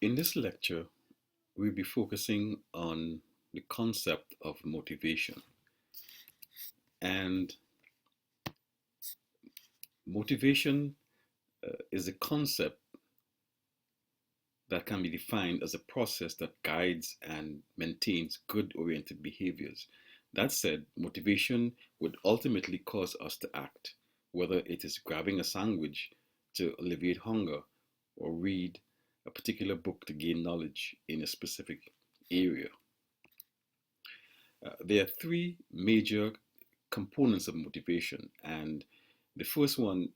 In this lecture, we'll be focusing on the concept of motivation. And motivation is a concept that can be defined as a process that guides and maintains good oriented behaviors. That said, motivation would ultimately cause us to act, whether it is grabbing a sandwich to alleviate hunger or read a particular book to gain knowledge in a specific area. There are three major components of motivation, and the first one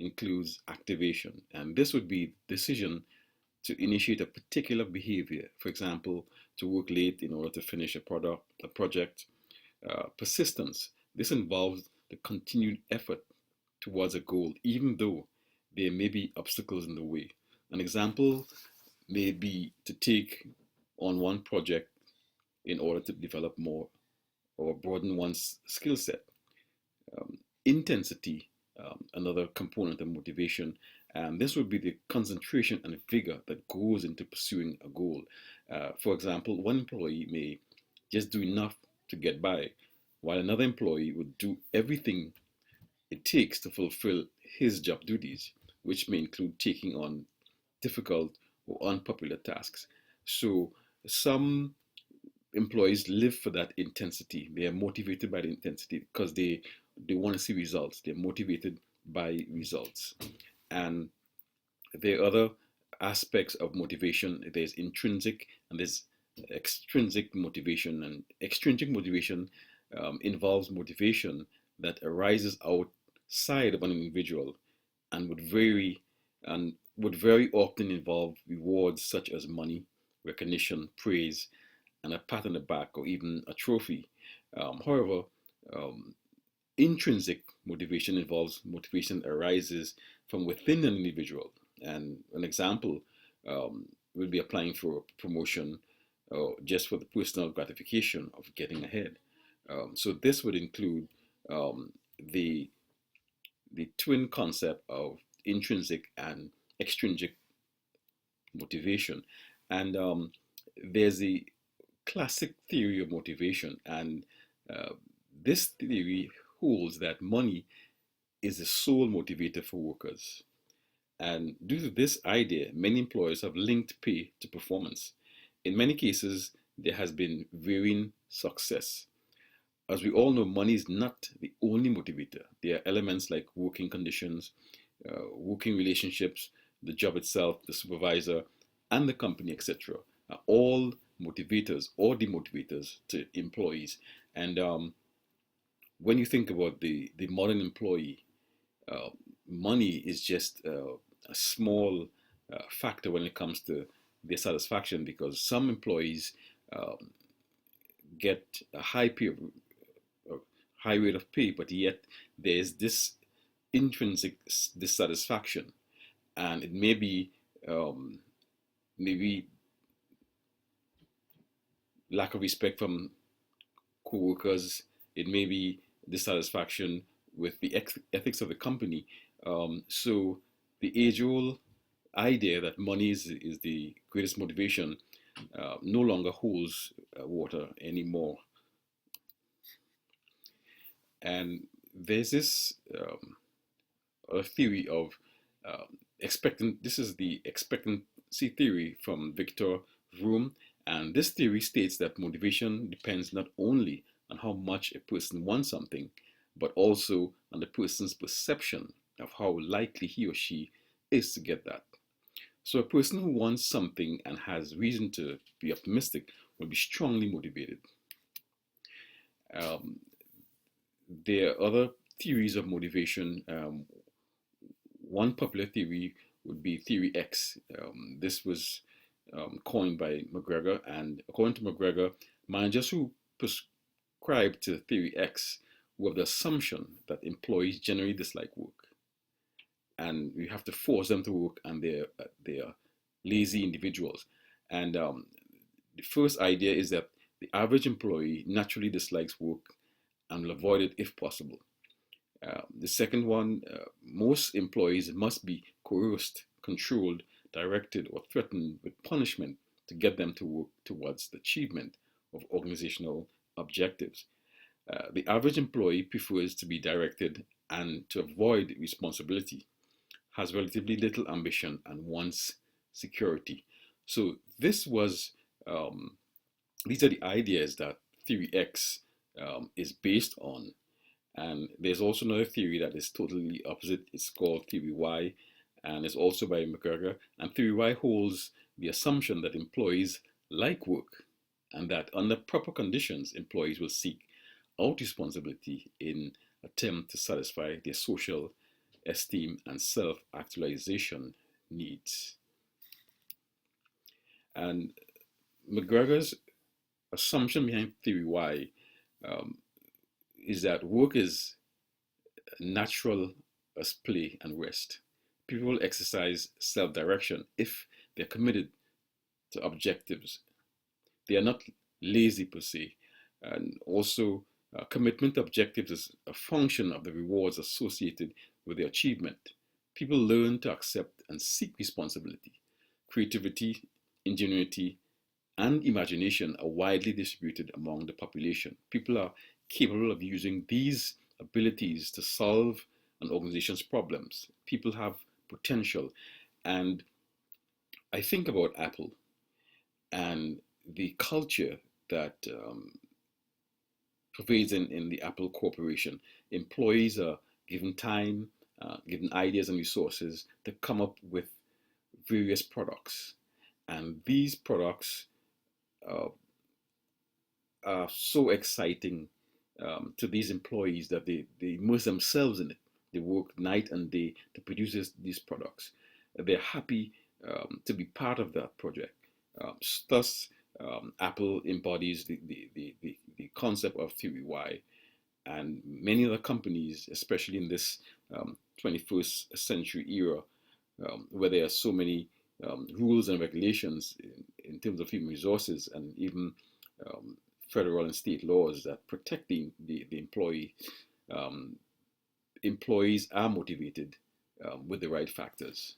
includes activation, and this would be decision to initiate a particular behavior. For example, to work late in order to finish a project. Persistence. This involves the continued effort towards a goal, even though there may be obstacles in the way. An example may be to take on one project in order to develop more or broaden one's skill set. Intensity, another component of motivation, and this would be the concentration and vigor that goes into pursuing a goal. For example, one employee may just do enough to get by, while another employee would do everything it takes to fulfill his job duties, which may include taking on difficult or unpopular tasks. So some employees live for that intensity. They are motivated by the intensity because they want to see results. They're motivated by results. And there are other aspects of motivation. There's intrinsic and there's extrinsic motivation. And extrinsic motivation involves motivation that arises outside of an individual and would very often involve rewards such as money, recognition, praise, and a pat on the back or even a trophy. However, um, intrinsic motivation involves motivation that arises from within an individual. And an example would be applying for a promotion just for the personal gratification of getting ahead. So this would include um, the the twin concept of intrinsic and extrinsic motivation. And there's a classic theory of motivation, and uh, this theory holds that money is the sole motivator for workers. And due to this idea, many employers have linked pay to performance. In many cases, there has been varying success. As we all know, money is not the only motivator. There are elements like working conditions, working relationships, the job itself, the supervisor, and the company, etc., are all motivators or demotivators to employees. And when you think about the modern employee, uh, money is just a small factor when it comes to their satisfaction because some employees um, get a a high rate of pay, but yet there's this intrinsic dissatisfaction, and it may be um, maybe lack of respect from co-workers. It may be dissatisfaction with the ethics of the company. So the age-old idea that money is the greatest motivation no longer holds water anymore. And there's this a theory of expectant. This is the expectancy theory from Victor Vroom, and this theory states that motivation depends not only on how much a person wants something, but also on the person's perception of how likely he or she is to get that. So a person who wants something and has reason to be optimistic will be strongly motivated. Um, there are other theories of motivation. One popular theory would be Theory X. This was coined by McGregor, and according to McGregor, managers who prescribe to Theory X were the assumption that employees generally dislike work, and you have to force them to work, and they're lazy individuals. And the first idea is that the average employee naturally dislikes work and will avoid it if possible. The second one, most employees must be coerced, controlled directed, or threatened with punishment to get them to work towards the achievement of organizational objectives. The average employee prefers to be directed and to avoid responsibility, has relatively little ambition, and wants security. So um, these are the ideas that Theory X is based on. And there's also another theory that is totally opposite. It's called Theory Y, and it's also by McGregor. And Theory Y holds the assumption that employees like work, and that under proper conditions, employees will seek out responsibility in attempt to satisfy their social esteem and self-actualization needs. And McGregor's assumption behind Theory Y um, is that work is natural as play and rest. People exercise self direction if they're committed to objectives. They are not lazy per se. And also, commitment to objectives is a function of the rewards associated with their achievement. People learn to accept and seek responsibility. Creativity, ingenuity, and imagination are widely distributed among the population. People are capable of using these abilities to solve an organization's problems. People have potential. And I think about Apple and the culture that pervades in the Apple Corporation. Employees are given time, given ideas and resources to come up with various products. And these products uh, are so exciting to these employees that they immerse themselves in it. They work night and day to produce these products. They're happy to be part of that project. Thus, Apple embodies the concept of Theory Y, and many other companies, especially in this 21st century era, where there are so many rules and regulations in terms of human resources and even um, federal and state laws that protect the employee, um, employees are motivated with the right factors.